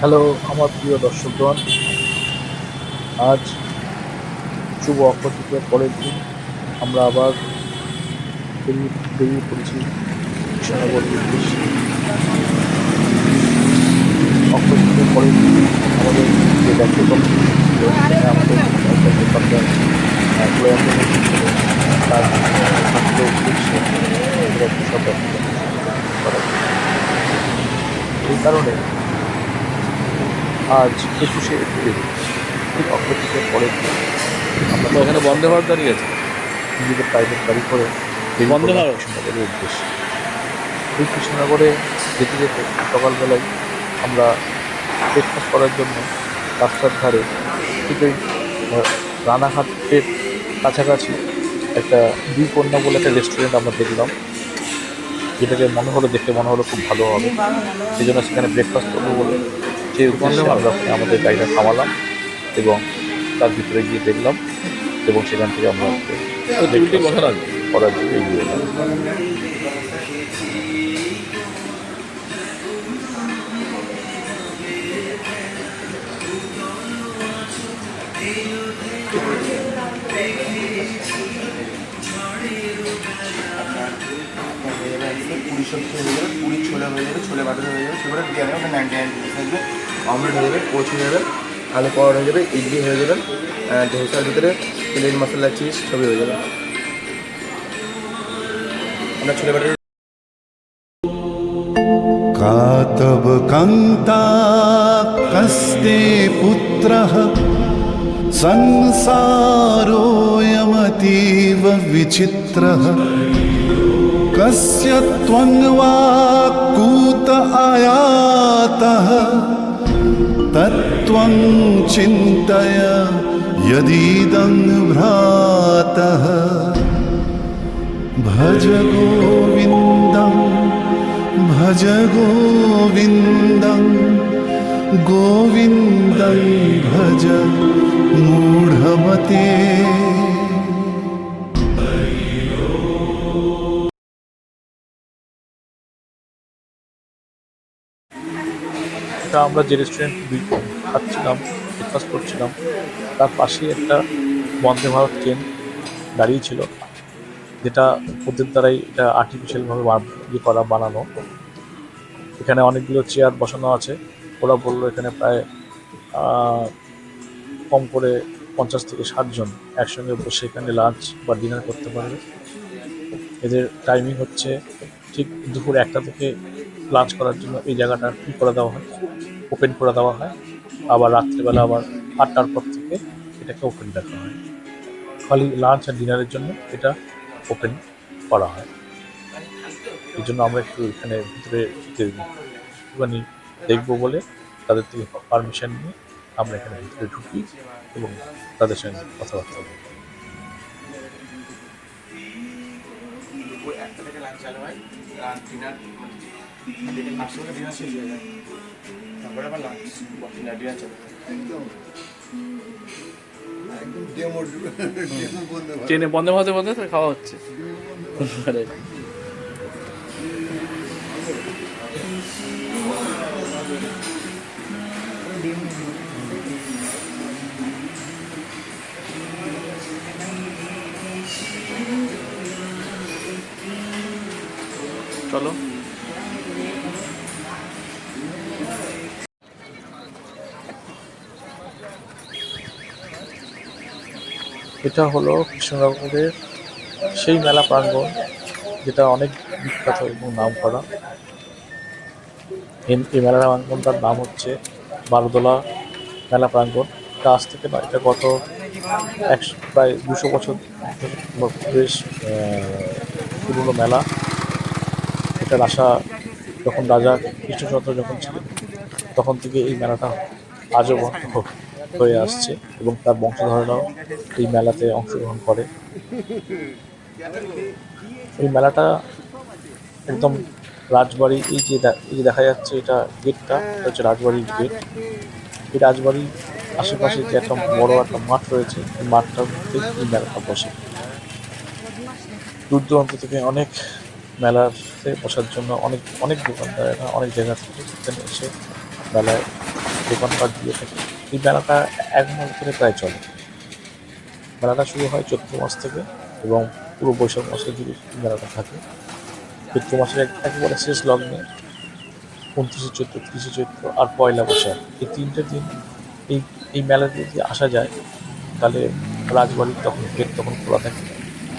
Hello আমার প্রিয় দর্শকগণ, আজ শুভ অক্ষয় তৃতীয়ার পরের দিন আমরা আবার বেরিয়ে পড়েছি কৃষ্ণনগরের উদ্দেশ্যে। অক্ষয় তৃতীয়ার পরের দিন আমাদের যে ব্যক্তিগত ছিল, সেখানে আমাদের দোকানদার প্রয়াসের ছিল, তার ছাত্র উদ্দেশ্যে আমাদের একটা সব ব্যক্তিগত করা। এই কারণে আজ 21শে এপ্রিল, ঠিক অক্ষয় তৃতীয়ার পরের দিন আমরা তো এখানে বন্দে ভারত দাঁড়িয়ে আছে। নিজেদের প্রাইভেট গাড়ি করে বন্দে ভারত কৃষ্ণনগরের উদ্দেশ্যে। এই কৃষ্ণনগরে যেতে যেতে সকালবেলায় আমরা ব্রেকফাস্ট করার জন্য রাস্তার ধারে ঠিক ওই রানাঘাটের কাছাকাছি একটা দুই কন্যা বলে একটা রেস্টুরেন্ট আমরা দেখলাম, যেটাকে দেখে মনে হলো খুব ভালো হবে। সেই জন্য সেখানে ব্রেকফাস্ট করবো বলে সেই উদ্দেশ্যে আমরা আমাদের গাড়িটা থামালাম এবং তার ভিতরে গিয়ে দেখলাম এবং সেখান থেকে আমরা করার জন্য এগিয়ে এলাম। পুরি সবজি হয়ে যাবে, পুরি ছোলা হয়ে যাবে, ছোলে বাটার হয়ে যাবে, ছোলে বিরিয়ানি ওটা 99 থাকবে, অমলেট হয়ে যাবে, পোচ হয়ে যাবে, আলু পাওয়ার হয়ে যাবে, ইডলি হয়ে যাবে, ধোসার ভিতরে প্লেন মশলা চিজ সবই হয়ে যাবে। আমরা ছোলে বাটার कातव कान्ता कस्ते पुत्रः संसारोऽयमतीव विचित्रः कस्य त्वं वा कूत आयातः तत्त्वं चिन्तय यदीदं भ्रातः भज गोविन्दं भज गोविन्दं गोविन्दं भज मूढमते। এটা আমরা যে রেস্টুরেন্ট খাচ্ছিলাম, ব্রেকফাস্ট করছিলাম, তার পাশেই একটা বন্দে ভারত ট্রেন দাঁড়িয়ে ছিল, যেটা ওদের দ্বারাই এটা আর্টিফিশিয়ালভাবে বানানো। এখানে অনেকগুলো চেয়ার বসানো আছে। ওরা বললো এখানে প্রায় কম করে 50 থেকে 60 জন একসঙ্গে বসে এখানে লাঞ্চ বা ডিনার করতে পারবে। এদের টাইমিং হচ্ছে ঠিক দুপুর 1টা থেকে লাঞ্চ করার জন্য এই জায়গাটা করে দেওয়া হয়, ওপেন করে দেওয়া হয়। আবার রাত্রিবেলা আবার 8টার পর থেকে এটাকে ওপেন রাখা হয়। খালি লাঞ্চ আর ডিনারের জন্য এটা ওপেন করা হয়। এই জন্য আমরা একটু এখানে ভিতরে একটুখানি দেখবো বলে তাদের থেকে পারমিশন নিয়ে আমরা এখানে ভিতরে ঢুকি এবং তাদের সঙ্গে কথাবার্তা বলি। দুপুর 1টা থেকে লাঞ্চ চালু হয়, ডিনার ডিনার শেষ হয়ে যায়, তারপরে আবার লাঞ্চ ডিনার চালু হয়। ট্রেনে বন্দে ভারতে খাওয়া হচ্ছে। চলো এটা হলো কৃষ্ণনগরের সেই মেলা প্রাঙ্গণ যেটা অনেক বিখ্যাত এবং নাম করা। এই মেলা প্রাঙ্গণটার নাম হচ্ছে বারোদোলা মেলা প্রাঙ্গণ। এটা আজ থেকে নয়, এটা গত প্রায় 200 বছর বেশ পুরনো মেলা। এটার আশা যখন রাজা কৃষ্ণচন্দ্র যখন ছিলেন তখন থেকে এই মেলাটা আজও হয়ে আসছে এবং তার বংশধরেরাও এই মেলাতে অংশগ্রহণ করে। এই মেলাটা একদম রাজবাড়ি, এই যে দেখা যাচ্ছে এটা গেটটা, এটা হচ্ছে রাজবাড়ির গেট। এই রাজবাড়ির আশেপাশে যে একটা বড় একটা মাঠ রয়েছে, এই মাঠটার মধ্যে এই মেলাটা বসে। দূর দূরান্ত থেকে অনেক মেলাতে বসার জন্য অনেক দোকানদারেরা অনেক জায়গা থেকে এখানে এসে মেলায় দোকানপাট দিয়ে থাকে। এই মেলাটা 1 মাস ধরে প্রায় চলে। মেলাটা শুরু হয় চৈত্র মাস থেকে এবং পুরো বৈশাখ মাসে জুড়ে মেলাটা থাকে। চৈত্র মাসের একেবারে শেষ লগ্নে 29শে চৈত্র, 30শে চৈত্র আর পয়লা বৈশাখ, এই 3টে দিন এই এই মেলার যদি আসা যায় তাহলে রাজবাড়ির গেট তখন খোলা থাকে।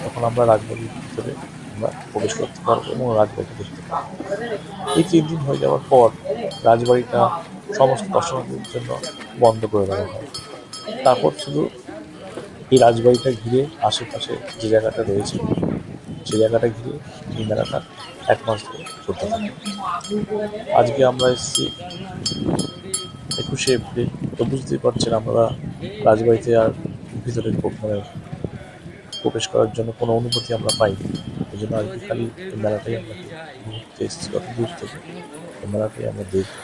তখন আমরা রাজবাড়ির ভিতরে আমরা প্রবেশ করতে পারবো এবং রাজবাড়িটা দেখতে পারবো। এই 3 দিন হয়ে যাওয়ার পর রাজবাড়িটা সমস্ত দর্শনার্থীদের জন্য বন্ধ করে দেওয়া হয়। তারপর শুধু এই রাজবাড়িটা ঘিরে আশেপাশে যে জায়গাটা রয়েছে সেই জায়গাটা ঘিরে এই মেলাটা 1 মাস ধরে চলতে থাকে। আজকে আমরা এসেছি 21শে এপ্রিল, তো বুঝতেই পারছেন আমরা রাজবাড়িতে আর ভিতরে প্রবেশ করার জন্য কোনো অনুমতি আমরা পাইনি। এই জন্য আজকে খালি এই মেলাটাই আমরা ঘুরতে এসেছি কত দূর থেকে, এই মেলাটাই আমরা দেখি।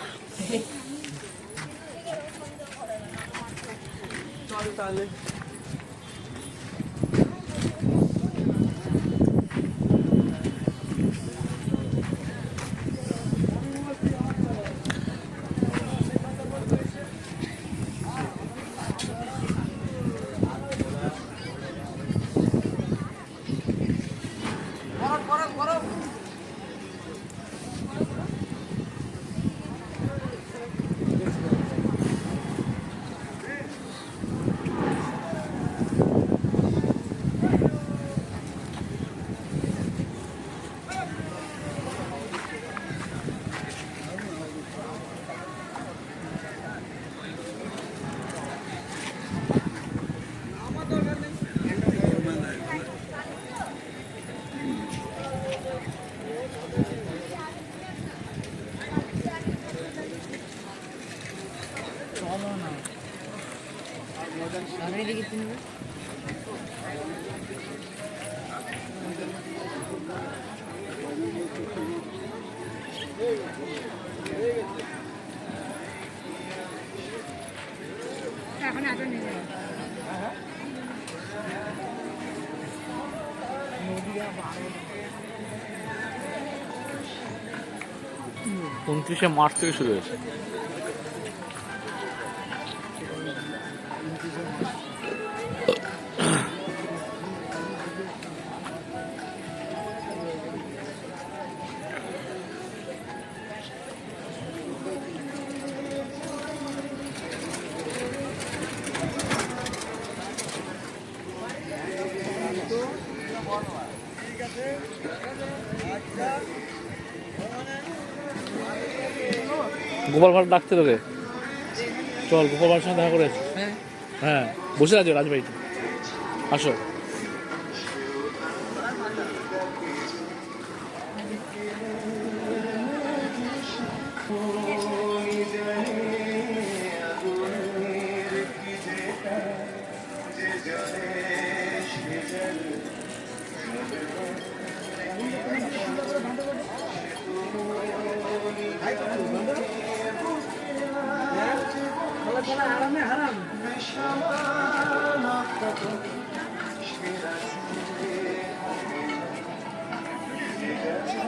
এখন আটা নিয়ে যাবো। 29শে মার্চ থেকে শুরু হয়েছে। গোপাল ভাড় ডাকতে তোকে, চল গোপাল ভাড়ের সঙ্গে দেখা করে আসি। হ্যাঁ বসে আছে রাজবাড়িতে, আসো।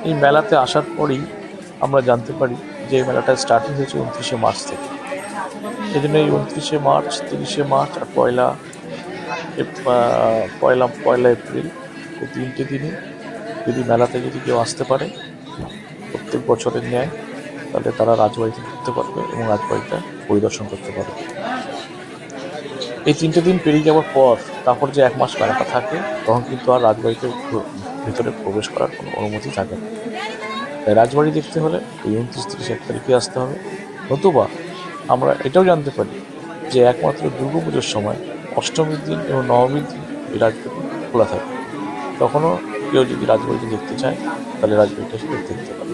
এই মেলাতে আসার পরেই আমরা জানতে পারি যে এই মেলাটা স্টার্টিং হয়েছে 29শে মার্চ থেকে। এই জন্য এই 29শে মার্চ, 30শে মার্চ আর পয়লা এপ্রিল এই 3টে দিনই যদি মেলাতে যদি কেউ আসতে পারে প্রত্যেক বছরের ন্যায়, তাহলে তারা রাজবাড়িতে ঘুরতে পারবে এবং রাজবাড়িটা পরিদর্শন করতে পারবে। এই 3টে দিন পেরিয়ে যাওয়ার পর তারপর যে 1 মাস মেলাটা থাকে তখন কিন্তু আর রাজবাড়িতে ভিতরে প্রবেশ করার কোনো অনুমতি থাকে না। তাই রাজবাড়ি দেখতে হলে এই 29-30 তারিখে আসতে হবে। নতুবা আমরা এটাও জানতে পারি যে একমাত্র দুর্গাপুজোর সময় অষ্টমীর দিন এবং নবমীর দিন এই রাজবাড়ি খোলা থাকে। তখনও কেউ যদি রাজবাড়িটি দেখতে চায় তাহলে রাজবাড়িটা দেখতে পারে।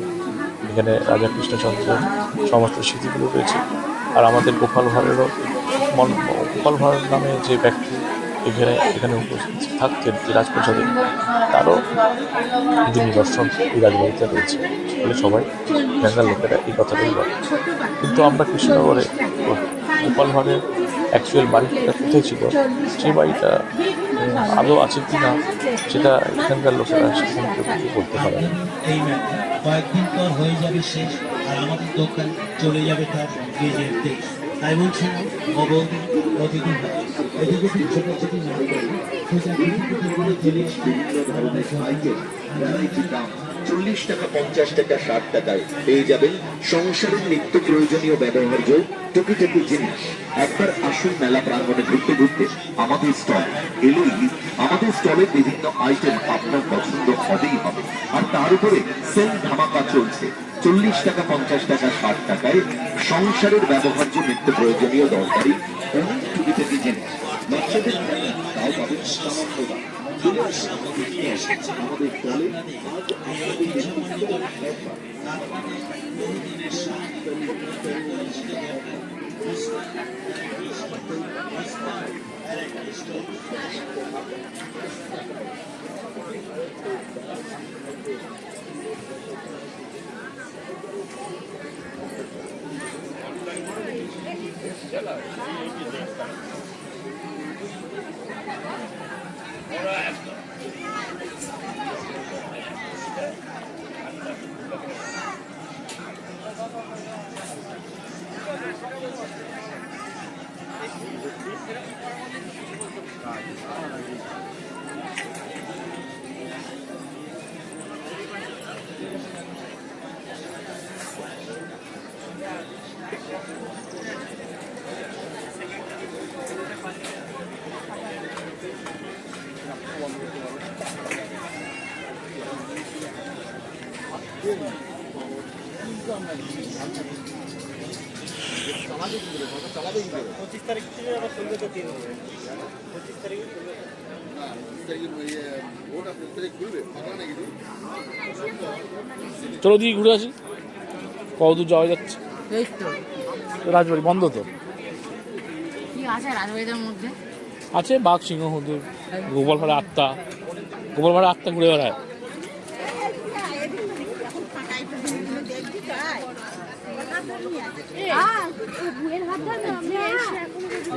এখানে রাজা কৃষ্ণচন্দ্রের সমস্ত স্মৃতিগুলো রয়েছে। আর আমাদের গোপাল ভাঁড় নামে যে ব্যক্তি এখানে উপস্থিত থাকতেন যে রাজপ্রাসাদে, তারও কিছু নিদর্শন এই রাজবাড়িতে রয়েছে বলে সবাই এখানকার লোকেরা এই কথাটাই বলে। কিন্তু আমরা কৃষ্ণনগরে গোপাল ভাঁড়ের অ্যাকচুয়াল বাড়িটা কোথায় ছিল, সেই বাড়িটা আদৌ আছে কি না সেটা এখানকার লোকেরা সেখানে বলতে পারে না। এই মেলা কয়েকদিন পর হয়ে যাবে শেষ, আর আমাদের দোকান চলে যাবে তার গেজের দেশ। ডায়মন্ড ছাড়াও অবৈধ অতিথি হয় এদিকে ছোটাছুটি না করে সোজা করে চলে আসবে বিভিন্ন ধরনের সাইকেল ভ্যারাইটি দাম 40 টাকা 50 টাকা 60 টাকায় পেয়ে যাবেন সংসারের নিত্য প্রয়োজনীয় ব্যবহার্য টুকিটাকি জিনিস। একবার আসুন মেলা প্রাঙ্গণে ঘুরতে ঘুরতে আমাদের স্টল এলেই আমাদের স্টলে বিভিন্ন আইটেম আপনার পছন্দ হবেই হবে। আর তার উপরে সেল ধামাকা চলছে 40 টাকা 50 টাকা 60 টাকায় সংসারের ব্যবহার্য নিত্য প্রয়োজনীয় দরকারি অনেক টুকিটাকি জিনিস। বাচ্চাদের খেলনা তাও পাবেন সামান্য দাম। চলে আসুন আমাদের স্টলে আজ আপনাদের জন্য চলো দিকে ঘুরে আসি কতদূর যাওয়া যাচ্ছে এই তো রাজবাড়ি বন্ধ তো কি আছে রাজবাড়িদের মধ্যে আছে বাঘ সিংহ হদুর গোপালপাড়া আত্মা ঘুরে বেড়ায়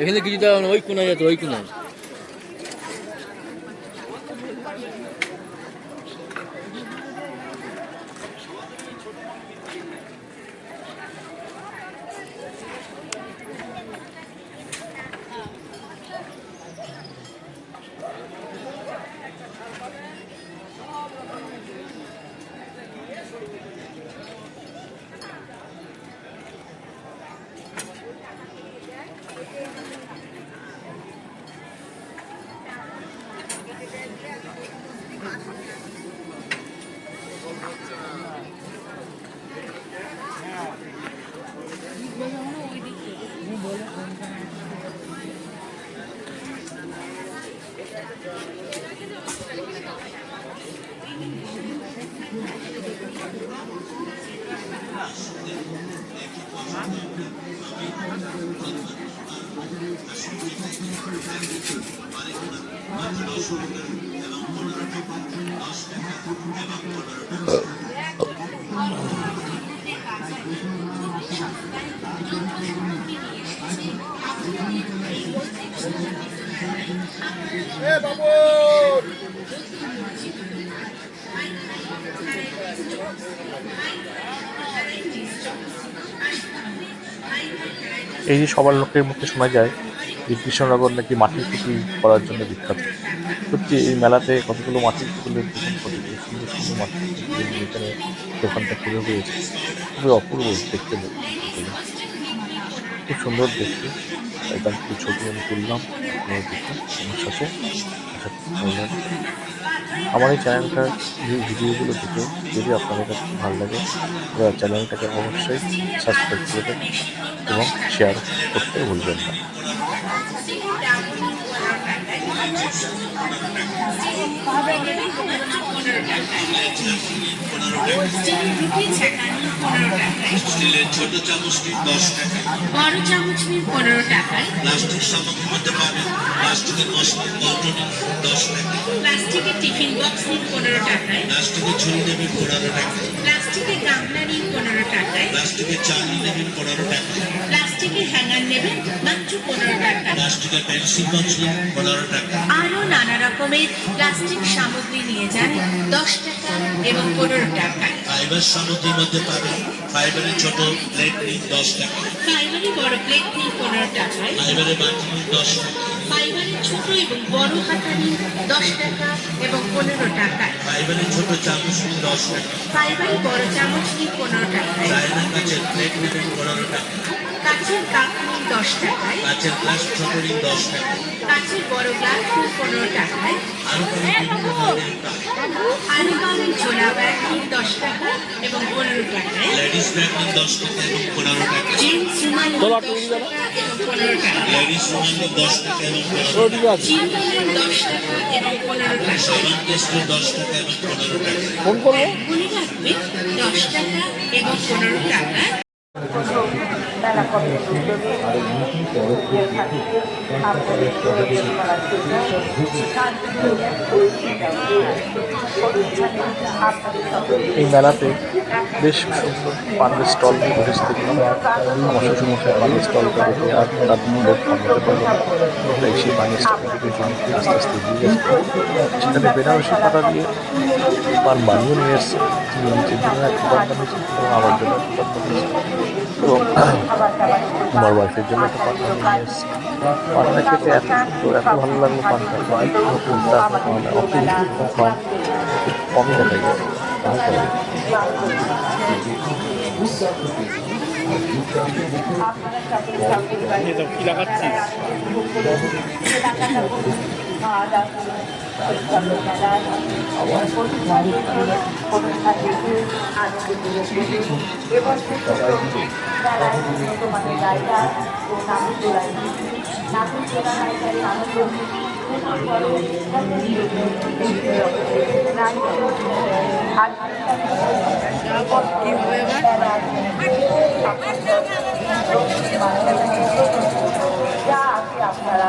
এখানে কিছু তো ওই কোনায় যেত ওই কোনায় এই যে সবার লোকের মুখে শোনা যায় যে কৃষ্ণনগর নাকি মাটির পুতুল করার জন্য বিখ্যাত। সত্যি এই মেলাতে কতগুলো মাটির পুতুলের দোকান, কতগুলো সুন্দর সুন্দর মাটির পুতুলের এখানে দোকানটা খুলে রয়েছে। খুবই অপূর্ব দেখতে, খুব সুন্দর দেখতে। একদম কিছু ছবি আমি তুললাম দেখে আমার সাথে ভালো লাগে। আমার এই চ্যানেলটার ভিডিওগুলো দেখে যদি আপনাদের কাছে ভালো লাগে চ্যানেলটাকে অবশ্যই সাবস্ক্রাইব করে দেবেন এবং শেয়ার করতে ভুলবেন না। স্টিলের ছোট চামচ 10 টাকা, বড় চামচ 15 টাকায়, প্লাস্টিক সামগ্রীর মধ্যে পাবেন প্লাস্টিকের মশলা বটল 10 টাকা, প্লাস্টিকের টিফিন বক্স 15 টাকায়, প্লাস্টিকের ঝুড়ি নেবেন 15 টাকা, প্লাস্টিকের গামলা 15 টাকায়, প্লাস্টিকের চালনি নেবেন 15 টাকা, প্লাস্টিকের হ্যাঙ্গার নেবেন মাত্র 15 টাকা, প্লাস্টিকের পেন্সিল বক্স 15 টাকা। আরও নানা রকমের প্লাস্টিক সামগ্রী নিয়ে যান 10 টাকা এবং 15 টাকায়। ফাইবার সামগ্রীর মধ্যে পাবেন ফাইবারের ছোট প্লেট নিন 10 টাকা, ফাইবারে বড় প্লেট নিন 15 টাকায়, ফাইবারের বাটি নিন 10 টাকা, ফাইবারের ছোট এবং বড় হাতা নিন 10 টাকা এবং 15 টাকায়, ফাইবারের ছোট চামচ নিন 10 টাকা, ফাইবারে বড় চামচ নিন 15 টাকায়, চায়না কাচের প্লেট নেবেন 15 টাকা, কাঁচের কাপ নিন 10 টাকায়, কাচের গ্লাস ছোট নিন 10 টাকা, কাঁচের বড় গ্লাস নিন 15 টাকায়, আরো পাবেন বিভিন্ন ধরনের কাপ, আলু পাবেন ছোলা ব্যাগ নিন 10 টাকা এবং 15 টাকায়, লেডিস ব্যাগ নিন 10 টাকা এবং 15 টাকা, জেন্টস রুমাল নিন 10 টাকা এবং 15 টাকা, লেডিস রুমাল নিন 10 টাকা এবং 15 ও টাকা, ঠিক আছে, চিনি নিন 10 টাকা এবং 15 টাকা, সাবান কেস নিন 10 টাকা এবং 15 টাকা, ফোন করবো। গুলি রাখবেন 10 টাকা এবং 15 টাকা। মেলা কমিটির উদ্যোগে দিয়ে থাকে আপনাদের প্রয়োজন করার জন্য আপনাদের সকলকে এই মেলাতে বেশ সুন্দর পানের স্টল নিয়ে বসে দেখলাম। মশাই পানের স্টলটা দেখে আর তার লোক কমাতে পারলো না, তাই সেই পানের স্টলটিকে জমিতে আস্তে আস্তে এগিয়ে যাচ্ছে। সেখানে বেনারসি পাতা দিয়ে পান বানিয়ে নিয়ে এসছে। তিনি নিজের জন্য একটা পান বানিয়েছেন এবং আমার জন্য একটা পান বানিয়েছেন এবং আমার ওয়াইফের জন্য একটা পান বানিয়ে নিয়ে এসছে। পানটা খেতে এত সুন্দর, এত ভালো লাগলো পানটা, নতুনটা মানে অপরিচিত কম কমই দেখা যায়। এটা কি লাগাচ্ছিস? আপনারা